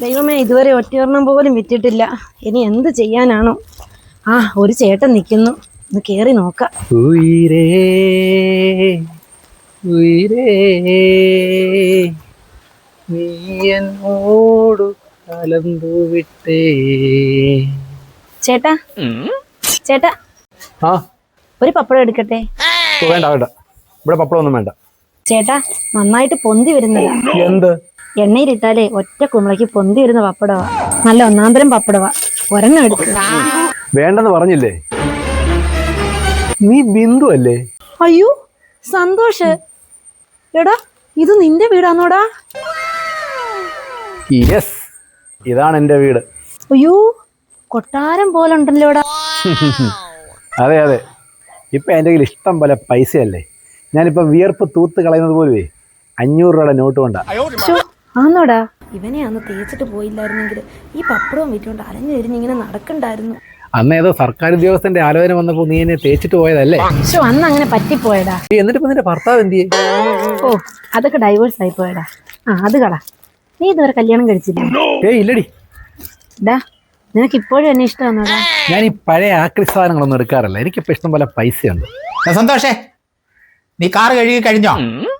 ദൈവമേ, ഇതുവരെ ഒറ്റയൊരെണ്ണം പോലും വിറ്റിട്ടില്ല. ഇനി എന്ത് ചെയ്യാനാണോ? ആ, ഒരു ചേട്ടൻ നിൽക്കുന്നു, ഒന്ന് കേറി നോക്കാം. ഉയിരേ ഉയിരേ നീ എന്നോടു കലർന്നു വിട്ടേ. ചേട്ടാ, ചേട്ടാ, ആ, ഒരു പപ്പടം എടുക്കട്ടെ? വേണ്ട വേണ്ട, ഇവിടെ പപ്പടമൊന്നും വേണ്ട. ചേട്ടാ, നന്നായിട്ട് പൊന്തി വരുന്നതാ. എന്ത്? എണ്ണയിലിട്ടാലേ ഒറ്റ കുമ്പളയ്ക്ക് പൊന്തി വരുന്ന പപ്പടവാ. നല്ല ഒന്നാന്തരം പപ്പടവാ, ഒരെണ്ണം എടുക്ക. വേണ്ടെന്ന് പറഞ്ഞില്ലേ? നീ ബിന്ദു അല്ലേ? അയ്യോ, സന്തോഷ്. എടാ, ഇത് നിന്റെ വീടാണോടാ? യെസ്, ഇതാണ് എൻ്റെ വീട്. അയ്യോ, കൊട്ടാരം പോലെ ഉണ്ടല്ലോടാ. അതെ അതെ, ഇപ്പം എൻ്റെ കയ്യിൽ ഇഷ്ടം പോലെ പൈസയല്ലേ. ഞാനിപ്പോൾ വിയർപ്പ് തൂത്ത് കളയുന്നത് പോലുവേ 500 രൂപയുടെ നോട്ട് കൊണ്ടാ. ആന്നോടാ, ഇവനെ അന്ന് തേച്ചിട്ട് പോയില്ലായിരുന്നെങ്കിൽ ഈ പപ്പടവും വിറ്റുകൊണ്ട് അലഞ്ഞു തിരിഞ്ഞിങ്ങനെ നടക്കണ്ടായിരുന്നു. അന്ന് ഏതോ സർക്കാർ ഉദ്യോഗസ്ഥന്റെ ആലോചന വന്നപ്പോൾ നീ എന്നെ തേച്ചിട്ട് പോയതല്ലേ? അന്ന് അങ്ങനെ പറ്റിപ്പോയടാ. എന്നിട്ട് ഇപ്പൊ നിന്റെ ഭർത്താവ് എന്ത് ചെയ്യും? ഓ, അതൊക്കെ ഡൈവേഴ്സ് ആയി പോയടാ. ആ, അത് കടാ, നീ ഇതുവരെ കല്യാണം കഴിച്ചില്ല? ഇല്ലടി. ഡാ, നിനക്ക് ഇപ്പോഴും എന്നെ ഇഷ്ടമാണോടാ? ഞാൻ ഈ പഴയ ആക്രി സാധനങ്ങളൊന്നും എടുക്കാറില്ല. എനിക്കിപ്പോ ഇഷ്ടം പോലെ പൈസയുണ്ട്. സന്തോഷേ, നീ കാറ് കഴുകി കഴിഞ്ഞോ?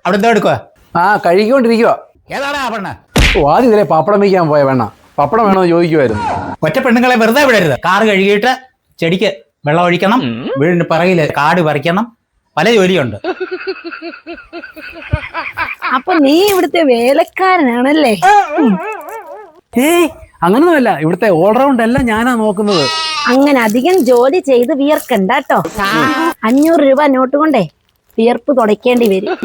അവിടെ എന്തോ എടുക്കുക? ആ, കഴുകിക്കൊണ്ടിരിക്കുക. ഏതാടാ പെണ്ണ്? ഓ, ആദ്യം ഇതിലെ പപ്പടം വയ്ക്കാൻ പോയ വേണ പപ്പടം വേണമെന്ന് ചോദിക്കുമായിരുന്നു. ഒറ്റ പെണ്ണുങ്ങളെ വെറുതെ വിടരുത്. കാറ് കഴുകിയിട്ട് ചെടിക്ക് വെള്ളം ഒഴിക്കണം, വീടിന് പിറകില് കാട് പറിക്കണം, പല ജോലിയുണ്ട്. അപ്പൊ നീ ഇവിടുത്തെ വേലക്കാരനാണല്ലേ? അങ്ങനൊന്നുമല്ല, ഇവിടുത്തെ ഓൾറൗണ്ട് എല്ലാം ഞാനാ നോക്കുന്നത്. അങ്ങനെ അധികം ജോലി ചെയ്ത് വിയർക്കണ്ട കേട്ടോ. 500 രൂപ നോട്ട് കൊണ്ടേ വിയർപ്പ് തുടയ്ക്കേണ്ടി വരും.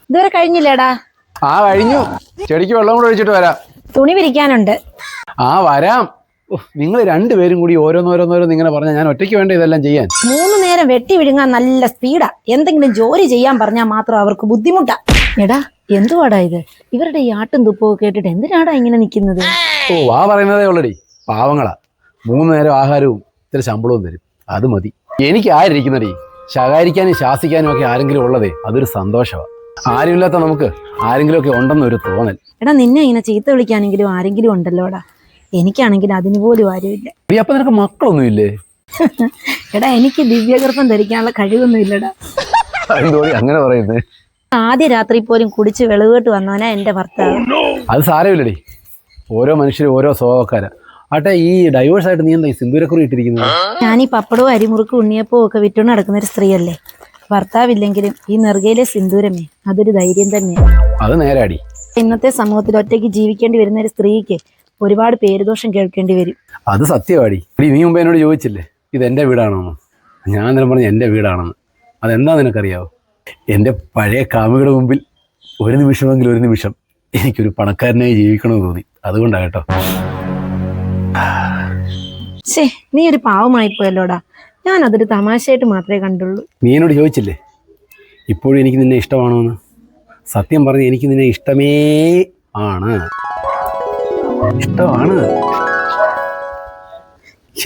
ഇതുവരെ കഴിഞ്ഞില്ലേടാ? ആ, കഴിഞ്ഞു. ചെടിക്ക് വെള്ളം കൂടെ ഒഴിച്ചിട്ട് വരാം. തുണി വിരിക്കാനുണ്ട്. ആ, വരാം. നിങ്ങൾ രണ്ടുപേരും കൂടി ഓരോന്നോരോന്നോരോന്ന് ഇങ്ങനെ പറഞ്ഞാൽ ഞാൻ ഒറ്റയ്ക്ക് വേണ്ട ഇതെല്ലാം ചെയ്യാൻ? 3 നേരം വെട്ടി വിഴുങ്ങാൻ നല്ല സ്പീഡാ. എന്തെങ്കിലും ജോലി ചെയ്യാൻ പറഞ്ഞാൽ മാത്രം അവർക്ക് ബുദ്ധിമുട്ടാ. എടാ, എന്തുവാടാ ഇത്? ഇവരുടെ ഈ ആട്ടും തുപ്പവും കേട്ടിട്ട് എന്തിനാടാ ഇങ്ങനെ നിൽക്കുന്നത്? ഓ, വാ പറയുന്നതേ ഉള്ളടി. പാവങ്ങളാ. 3 നേരം ആഹാരവും ഇത്തിരി ശമ്പളവും തരും, അത് മതി. എനിക്ക് ആരിയ്ക്കുന്നടി, ശകാരിക്കാനും ശാസിക്കാനും ഒക്കെ ആരെങ്കിലും ഉള്ളതേ അതൊരു സന്തോഷമാണ്. ആരുമില്ലാത്ത നമുക്ക് ആരെങ്കിലും ഒക്കെ ഉണ്ടെന്നൊരു തോന്നൽ. എടാ, നിന്നെ ഇങ്ങനെ ചീത്ത വിളിക്കാനെങ്കിലും ആരെങ്കിലും ഉണ്ടല്ലോടാ. എനിക്കാണെങ്കിൽ അതിന് പോലും ആരുമില്ല. അപ്പൊ നിനക്ക് മക്കളൊന്നും ഇല്ലേ? എടാ, എനിക്ക് ദിവ്യഗർഭം ധരിക്കാനുള്ള കഴിവൊന്നും ഇല്ലടാ. അങ്ങനെ പറയുന്നത്? ആദ്യ രാത്രി പോലും കുടിച്ച് വെളുകേട്ട് വന്നവനാ എന്റെ ഭർത്താവ്. അത് സാരമില്ലടി, ഓരോ മനുഷ്യരും ഓരോ സ്വഭാവക്കാരാ. ആട്ടെ, ഈ ഡൈവേഴ്സ് ആയിട്ട് നീ എന്താ ഈ സിന്ദൂരക്കുറി ഇട്ടിരിക്കുന്നത്? ഞാൻ ഈ പപ്പടവും അരിമുറുക്കും ഉണ്ണിയപ്പവും ഒക്കെ വിറ്റുകൊണ്ട് നടക്കുന്ന ഒരു സ്ത്രീയല്ലേ. ഭർത്താവില്ലെങ്കിലും ഈ നെറുകയിലെ സിന്ദൂരമേ അതൊരു ധൈര്യം തന്നെയാണ്. അത് നേരാടി. ഇന്നത്തെ സമൂഹത്തിൽ ഒറ്റയ്ക്ക് ജീവിക്കേണ്ടി വരുന്ന ഒരു സ്ത്രീക്ക് ഒരുപാട് പേരുദോഷം കേൾക്കേണ്ടി വരും. അത് സത്യമാടി. നീ മുമ്പ് എന്നോട് ചോദിച്ചില്ലേ ഇത് എൻ്റെ വീടാണെന്ന്? ഞാൻ അന്നേരം പറഞ്ഞു എൻ്റെ വീടാണെന്ന്. അതെന്താ നിനക്കറിയാവോ? എൻ്റെ പഴയ കാമുകളുടെ മുമ്പിൽ ഒരു നിമിഷം എനിക്കൊരു പണക്കാരനായി ജീവിക്കണമെന്ന് തോന്നി. അതുകൊണ്ടാണ് കേട്ടോ. നീ ഒരു പാവമായിപ്പോയല്ലോടാ. ഞാൻ അതൊരു തമാശയായിട്ട് മാത്രമേ കണ്ടുള്ളൂ. നീ എന്നോട് ചോദിച്ചില്ലേ ഇപ്പോഴും എനിക്ക് നിന്നെ ഇഷ്ടമാണോ എന്ന്? സത്യം പറഞ്ഞ് എനിക്ക് നിന്നെ ഇഷ്ടമേ ആണ്. ഇഷ്ടമാണ്.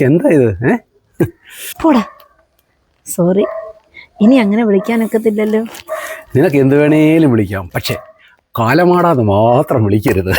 എന്താ ഇത്? പോടാ, സോറി. ഇനി അങ്ങനെ വിളിക്കാനൊക്കത്തില്ലല്ലോ. നിനക്ക് എന്ത് വേണേലും വിളിക്കാം, പക്ഷെ കാലമാടാതെ മാത്രം വിളിക്കരുത്.